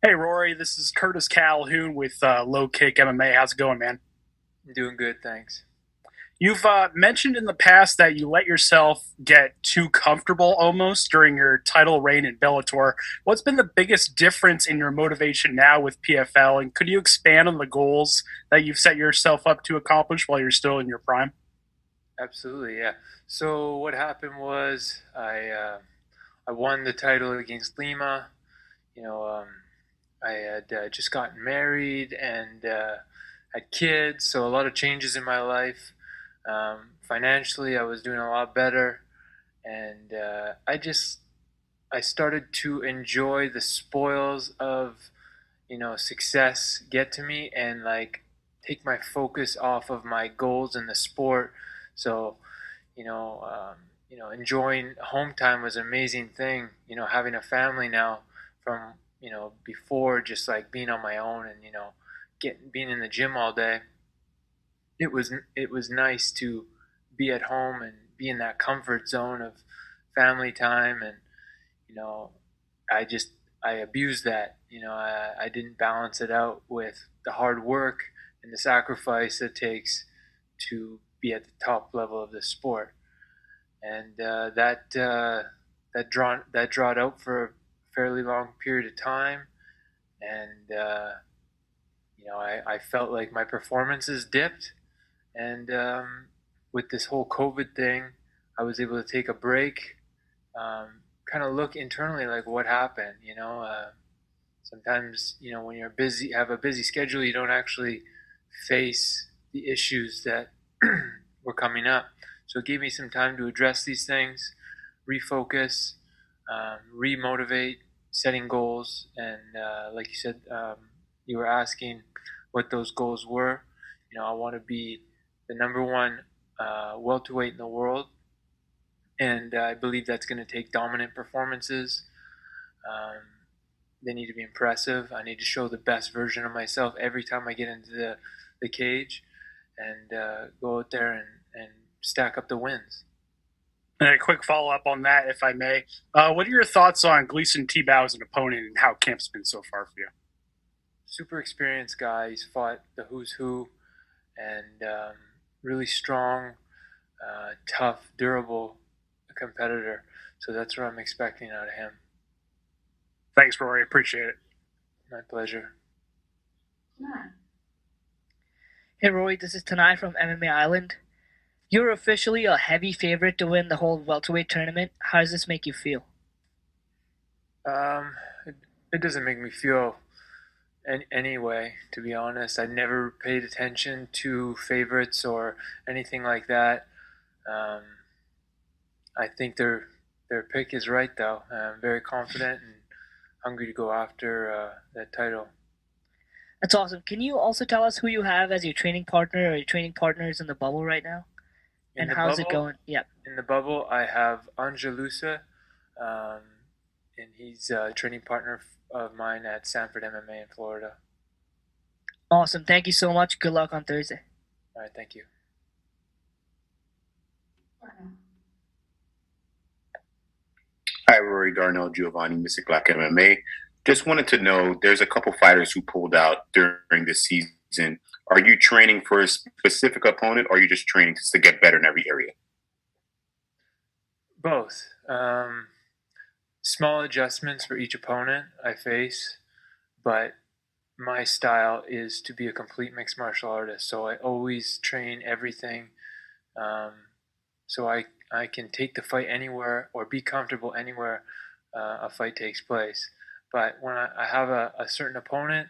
Hey Rory, this is Curtis Calhoun with Low Kick MMA. How's it going, man? I'm doing good, thanks. You've mentioned in the past that you let yourself get too comfortable almost during your title reign in Bellator. What's been the biggest difference in your motivation now with PFL? And could you expand on the goals that you've set yourself up to accomplish while you're still in your prime? Absolutely, yeah. So what happened was I won the title against Lima. You know, I had just gotten married and had kids, so a lot of changes in my life. Financially, I was doing a lot better, and I started to enjoy the spoils of success get to me and like take my focus off of my goals in the sport. So enjoying home time was an amazing thing. Having a family now from before just like being on my own and getting being in the gym all day. It was nice to be at home and be in that comfort zone of family time, and you know I just I abused that. I didn't balance it out with the hard work and the sacrifice it takes to be at the top level of the sport, and that drawed out for a fairly long period of time, and I felt like my performances dipped, and with this whole COVID thing, I was able to take a break, kind of look internally like what happened. Sometimes when you're busy, have a busy schedule, you don't actually face the issues that were coming up. So it gave me some time to address these things, refocus, remotivate, setting goals, and like you said, you were asking what those goals were. I want to be the number one welterweight in the world, and I believe that's going to take dominant performances. Um, they need to be impressive. I need to show the best version of myself every time I get into the cage, and go out there and stack up the wins. And a quick follow up on that, if I may. What are your thoughts on Gleison Tibau as an opponent and how camp's been so far for you? Super experienced guy. He's fought the who's who, and really strong, tough, durable competitor. So that's what I'm expecting out of him. Thanks, Rory. Appreciate it. My pleasure. Hey Roy, this is Tanai from MMA Island. You're officially a heavy favorite to win the whole welterweight tournament. How does this make you feel? Um, it doesn't make me feel any way, to be honest. I never paid attention to favorites or anything like that. Um, I think their pick is right, though. I'm very confident and hungry to go after that title. That's awesome. Can you also tell us who you have as your training partner or your training partners in the bubble right now? In And the how's it bubble, going? Yep. I have Angelusa, um, and he's a training partner of mine at Sanford MMA in Florida. Awesome. Thank you so much. Good luck on Thursday. All right, thank you. Hi, Rory Darnell Giovanni, Mystic Black MMA. Just wanted to know, there's a couple fighters who pulled out during this season. Are you training for a specific opponent, or are you just training just to get better in every area? Both. Small adjustments for each opponent I face, but my style is to be a complete mixed martial artist. So I always train everything, um, so I can take the fight anywhere or be comfortable anywhere a fight takes place. But when I have a certain opponent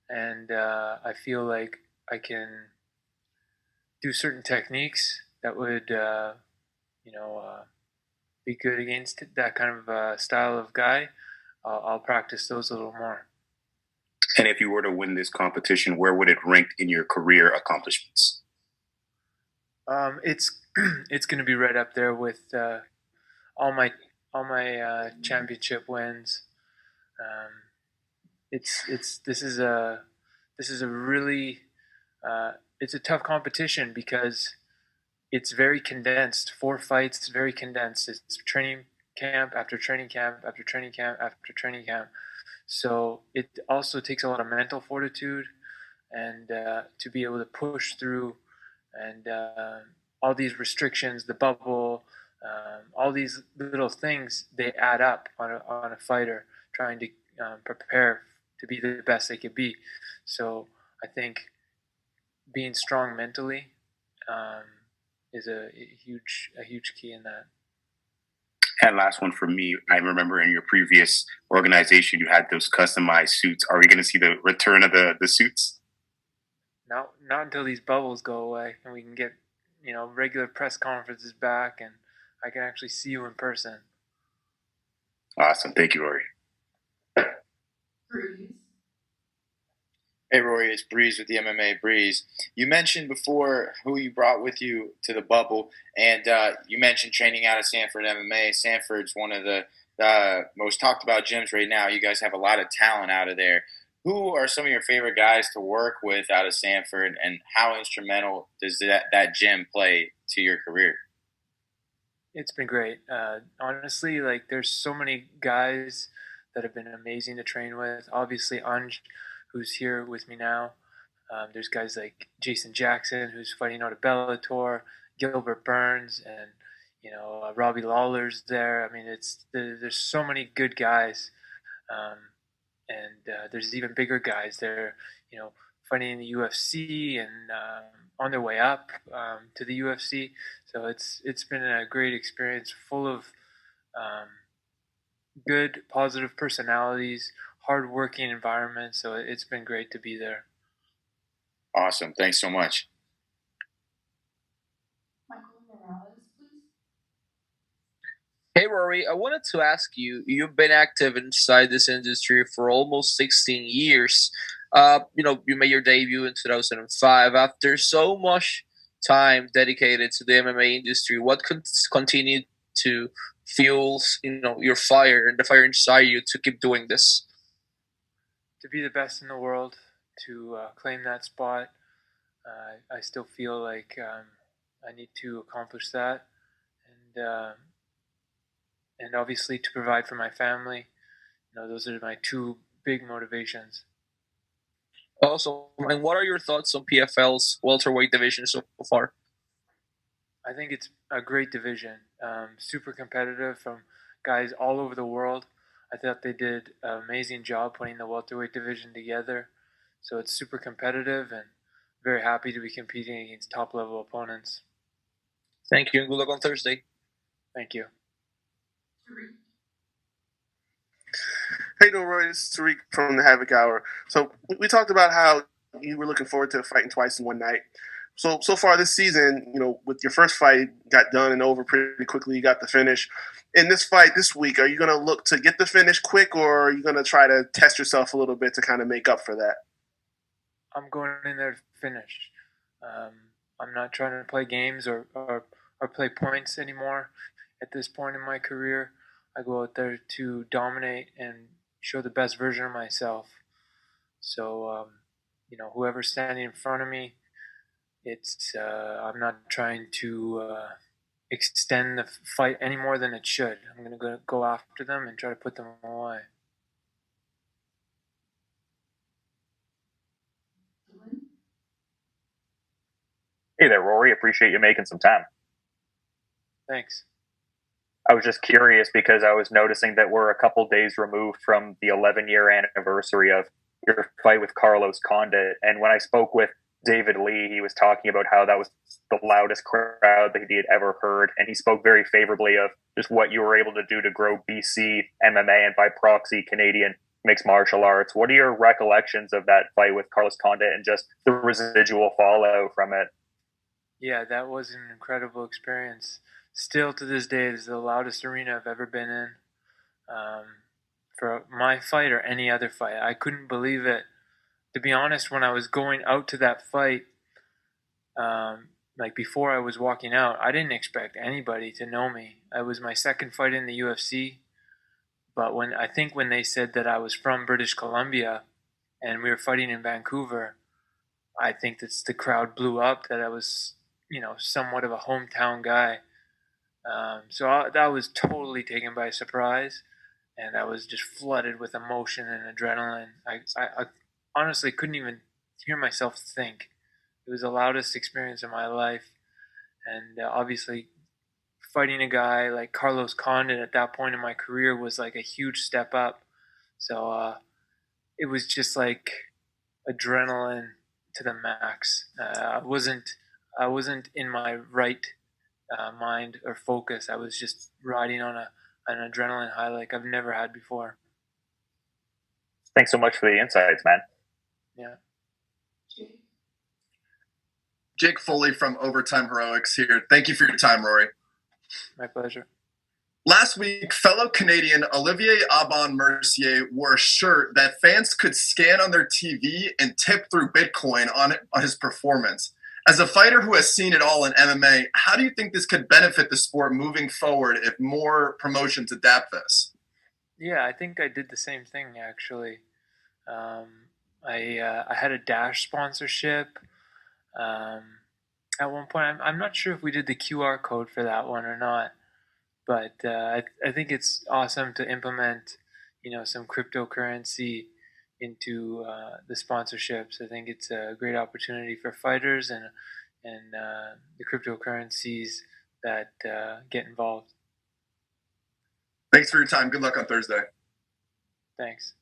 and I feel like I can do certain techniques that would, you know, uh, be good against that kind of style of guy, I'll practice those a little more. And if you were to win this competition, where would it rank in your career accomplishments? It's it's going to be right up there with all my championship wins. Um, it's this is a really it's a tough competition because it's very condensed. Four fights, very condensed. It's training camp after training camp after training camp after training camp. So it also takes a lot of mental fortitude and to be able to push through and all these restrictions, the bubble, all these little things, they add up on a fighter trying to prepare to be the best they could be. So I think being strong mentally um, is a huge key in that. And last one for me, I remember in your previous organization, you had those customized suits. Are we going to see the return of the suits? Not until these bubbles go away and we can get regular press conferences back and I can actually see you in person. Awesome. Thank you, Rory. Hey Rory, it's Breeze with the MMA Breeze. You mentioned before who you brought with you to the bubble, and you mentioned training out of Sanford MMA. Sanford's one of the most talked about gyms right now. You guys have a lot of talent out of there. Who are some of your favorite guys to work with out of Sanford, and how instrumental does that gym play to your career? It's been great. Honestly, like there's so many guys that have been amazing to train with. Obviously, Anj, who's here with me now. There's guys like Jason Jackson, who's fighting out of Bellator, Gilbert Burns, and Robbie Lawler's there. I mean, there's so many good guys, and there's even bigger guys there. Fighting in the UFC and on their way up to the UFC. So it's been a great experience, full of good, positive personalities, hard-working environment. So it's been great to be there. Awesome. Thanks so much. Hey Rory, I wanted to ask you, you've been active inside this industry for almost 16 years. You made your debut in 2005. After so much time dedicated to the MMA industry, what continued to fuel, your fire and the fire inside you to keep doing this? To be the best in the world, to claim that spot, I still feel like I need to accomplish that, and obviously to provide for my family. Those are my two big motivations. Also, and what are your thoughts on PFL's welterweight division so far? I think it's a great division, super competitive from guys all over the world. I thought they did an amazing job putting the welterweight division together. So it's super competitive and very happy to be competing against top level opponents. Thank you and good luck on Thursday. Thank you. Hey, no, Roy, this is Tariq from the Havoc Hour. So we talked about how you were looking forward to fighting twice in one night. So far this season, with your first fight got done and over pretty quickly, you got the finish. In this fight this week, are you going to look to get the finish quick, or are you going to try to test yourself a little bit to kind of make up for that? I'm going in there to finish. I'm not trying to play games or play points anymore at this point in my career. I go out there to dominate and show the best version of myself. So, whoever's standing in front of me, I'm not trying to extend the fight any more than it should. I'm going to go after them and try to put them away. Hey there, Rory. Appreciate you making some time. Thanks. I was just curious because I was noticing that we're a couple days removed from the 11-year anniversary of your fight with Carlos Condit. And when I spoke with David Lee, he was talking about how that was the loudest crowd that he had ever heard. And he spoke very favorably of just what you were able to do to grow BC MMA and by proxy Canadian mixed martial arts. What are your recollections of that fight with Carlos Condit and just the residual fallout from it? Yeah, that was an incredible experience. Still to this day, it is the loudest arena I've ever been in. For my fight or any other fight, I couldn't believe it. To be honest, when I was going out to that fight, like before I was walking out, I didn't expect anybody to know me. It was my second fight in the UFC, but when they said that I was from British Columbia and we were fighting in Vancouver, I think that the crowd blew up that I was, somewhat of a hometown guy. So that was totally taken by surprise. and I was just flooded with emotion and adrenaline. I honestly couldn't even hear myself think. It was the loudest experience of my life, and obviously fighting a guy like Carlos Condit at that point in my career was like a huge step up. So it was just like adrenaline to the max. I wasn't in my right mind or focus. I was just riding on an adrenaline high like I've never had before. Thanks so much for the insights, man. Yeah. Jake Foley from Overtime Heroics here. Thank you for your time, Rory. My pleasure. Last week, fellow Canadian Olivier Aubin-Mercier wore a shirt that fans could scan on their TV and tip through Bitcoin on his performance. As a fighter who has seen it all in MMA, how do you think this could benefit the sport moving forward if more promotions adapt this? Yeah, I think I did the same thing actually. I had a Dash sponsorship. At one point, I'm not sure if we did the QR code for that one or not, but I think it's awesome to implement, some cryptocurrency into the sponsorships. I think it's a great opportunity for fighters and the cryptocurrencies that get involved. Thanks for your time. Good luck on Thursday. Thanks.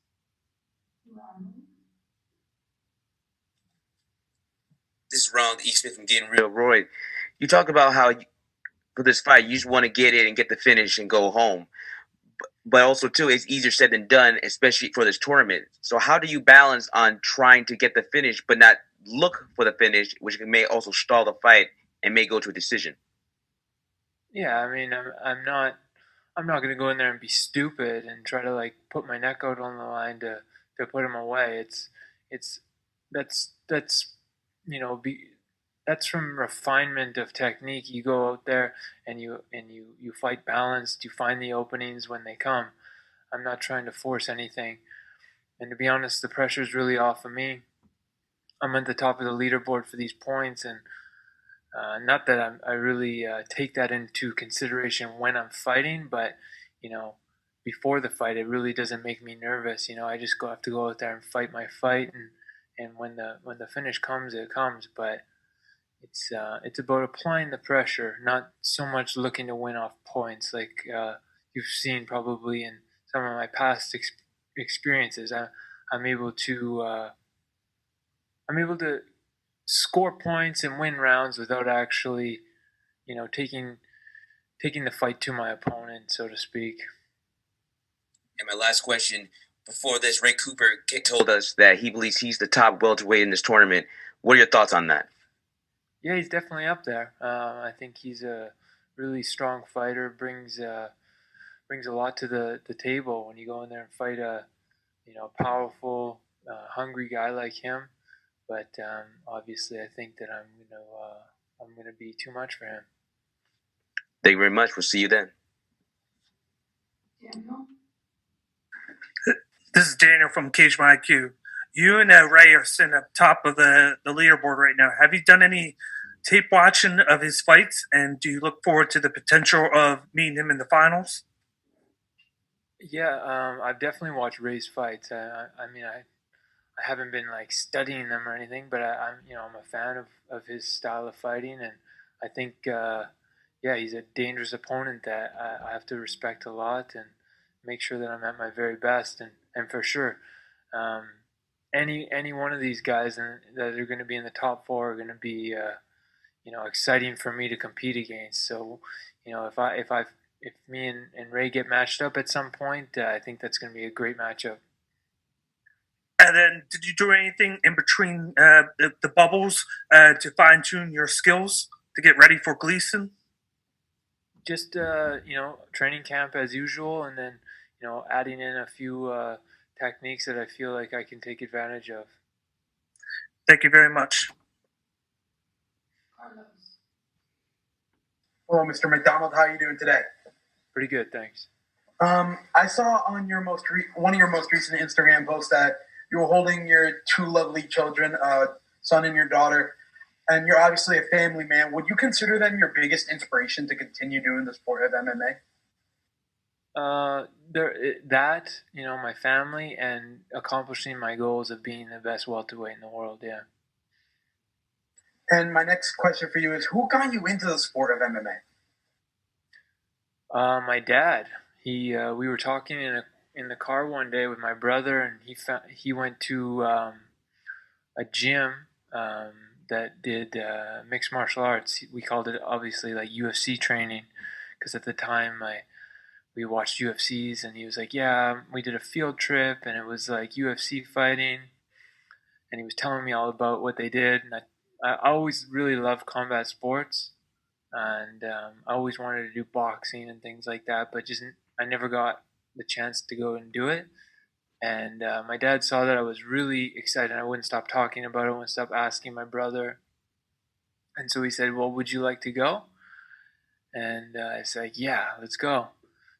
This is Ronald E. Smith from Getting Real. Roy, you talk about how for this fight, you just want to get it and get the finish and go home. But also, too, it's easier said than done, especially for this tournament. So how do you balance on trying to get the finish but not look for the finish, which may also stall the fight and may go to a decision? Yeah, I mean, I'm not going to go in there and be stupid and try to like put my neck out on the line to put him away. That's that's from refinement of technique. You go out there and you fight balanced. You find the openings when they come. I'm not trying to force anything. And to be honest, the pressure's really off of me. I'm at the top of the leaderboard for these points, and not that I really take that into consideration when I'm fighting, but before the fight, it really doesn't make me nervous. I just have to go out there and fight my fight, and when the finish comes, it comes. But it's about applying the pressure, not so much looking to win off points, like you've seen probably in some of my past experiences. I'm able to score points and win rounds without actually, taking the fight to my opponent, so to speak. And my last question, before this, Ray Cooper told us that he believes he's the top welterweight in this tournament. What are your thoughts on that? Yeah, he's definitely up there. I think he's a really strong fighter, brings a lot to the table when you go in there and fight a powerful, hungry guy like him. But obviously, I think that I'm gonna be too much for him. Thank you very much. We'll see you then. This is Daniel from Cage My IQ. You and Ray are sitting up top of the leaderboard right now. Have you done any tape watching of his fights, and do you look forward to the potential of meeting him in the finals? Yeah, I've definitely watched Ray's fights. I haven't been like studying them or anything, but I'm a fan of his style of fighting, and I think he's a dangerous opponent that I have to respect a lot and make sure that I'm at my very best, and for sure, any one of these guys that are going to be in the top four are going to be exciting for me to compete against. So if me and Ray get matched up at some point, I think that's going to be a great matchup. And then, did you do anything in between the bubbles to fine tune your skills to get ready for Gleison? Just training camp as usual, and then adding in a few techniques that I feel like I can take advantage of. Thank you very much. Hello, Mr. MacDonald. How are you doing today? Pretty good, thanks. I saw on your one of your most recent Instagram posts that you were holding your two lovely children, son and your daughter, and you're obviously a family man. Would you consider them your biggest inspiration to continue doing the sport of MMA? My family and accomplishing my goals of being the best welterweight in the world. Yeah. And my next question for you is, who got you into the sport of MMA? My dad. We were talking in the car one day with my brother, and he went to a gym that did mixed martial arts. We called it obviously like UFC training, because at the time we watched UFCs, and he was like, "Yeah, we did a field trip, and it was like UFC fighting," and he was telling me all about what they did, and I always really loved combat sports, and I always wanted to do boxing and things like that, but I never got the chance to go and do it. And my dad saw that I was really excited. I wouldn't stop talking about it. I wouldn't stop asking my brother. And so he said, "Well, would you like to go?" And I said, "Yeah, let's go."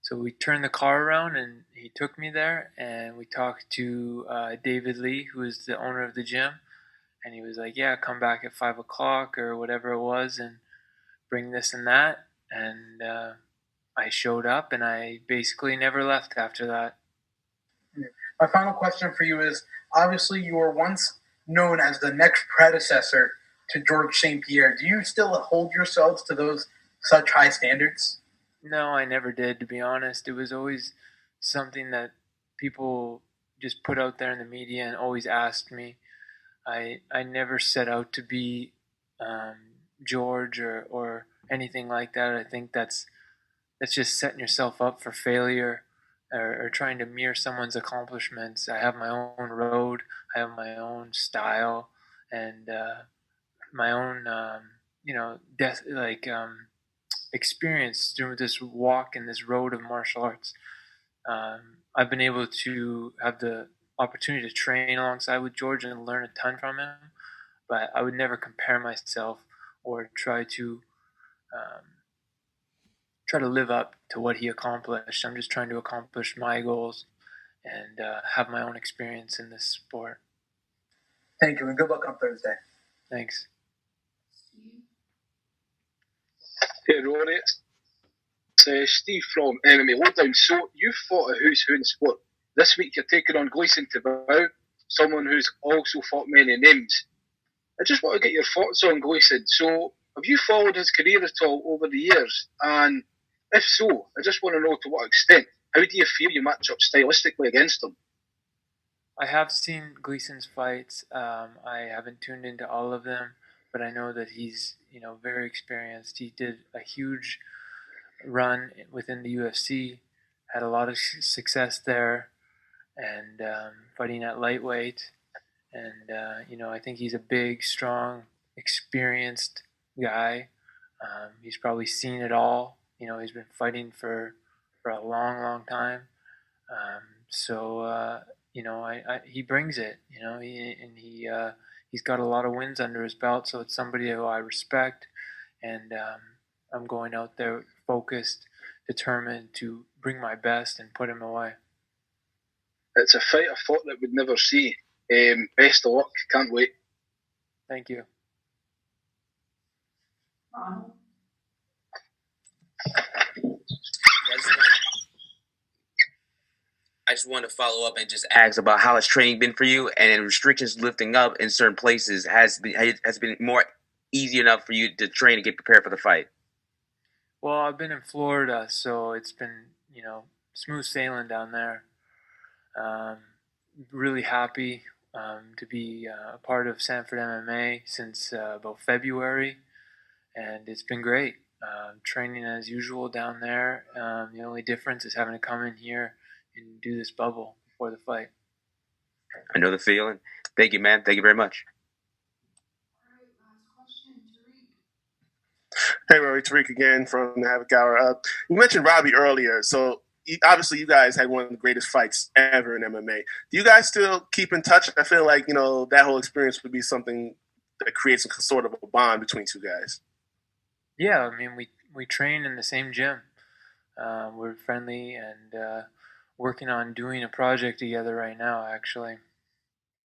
So we turned the car around, and he took me there, and we talked to David Lee, who is the owner of the gym. And he was like, "Yeah, come back at 5 o'clock or whatever it was, and bring this and that." And I showed up, and I basically never left after that. My final question for you is, obviously you were once known as the next predecessor to George St. Pierre. Do you still hold yourselves to those such high standards? No, I never did, to be honest. It was always something that people just put out there in the media and always asked me. I never set out to be George or anything like that. I think that's just setting yourself up for failure, or trying to mirror someone's accomplishments. I have my own road. I have my own style, and my own experience through this walk and this road of martial arts. I've been able to have the opportunity to train alongside with George and learn a ton from him, but I would never compare myself or try to live up to what he accomplished. I'm just trying to accomplish my goals and have my own experience in this sport. Thank you, and good luck on Thursday. Thanks. Hey Rory, it's Steve from MMA Lowdown. So you've fought a who's who in the sport. This week you're taking on Gleison Tibau, someone who's also fought many names. I just want to get your thoughts on Gleison. So have you followed his career at all over the years? And if so, I just want to know to what extent. How do you feel you match up stylistically against him? I have seen Gleison's fights. I haven't tuned into all of them, but I know that he's very experienced. He did a huge run within the UFC, had a lot of success there, and fighting at lightweight. And I think he's a big, strong, experienced guy. He's probably seen it all. He's been fighting for a long, long time. He brings it. He's got a lot of wins under his belt, so it's somebody who I respect, and I'm going out there focused, determined to bring my best and put him away. It's a fight I thought that we'd never see. Best of luck. Can't wait. Thank you. I just want to follow up and just ask about how has training been for you, and restrictions lifting up in certain places has been more easy enough for you to train and get prepared for the fight. Well, I've been in Florida, so it's been smooth sailing down there. Really happy to be a part of Sanford MMA since about February, and it's been great. Training as usual down there. The only difference is having to come in here and do this bubble before the fight. I know the feeling. Thank you, man. Thank you very much. Hey, Rory, Tariq again from the Havoc Hour. You mentioned Robbie earlier, so obviously you guys had one of the greatest fights ever in MMA. Do you guys still keep in touch? I feel like, that whole experience would be something that creates some sort of a bond between two guys. Yeah, I mean, we train in the same gym. We're friendly and working on doing a project together right now, actually.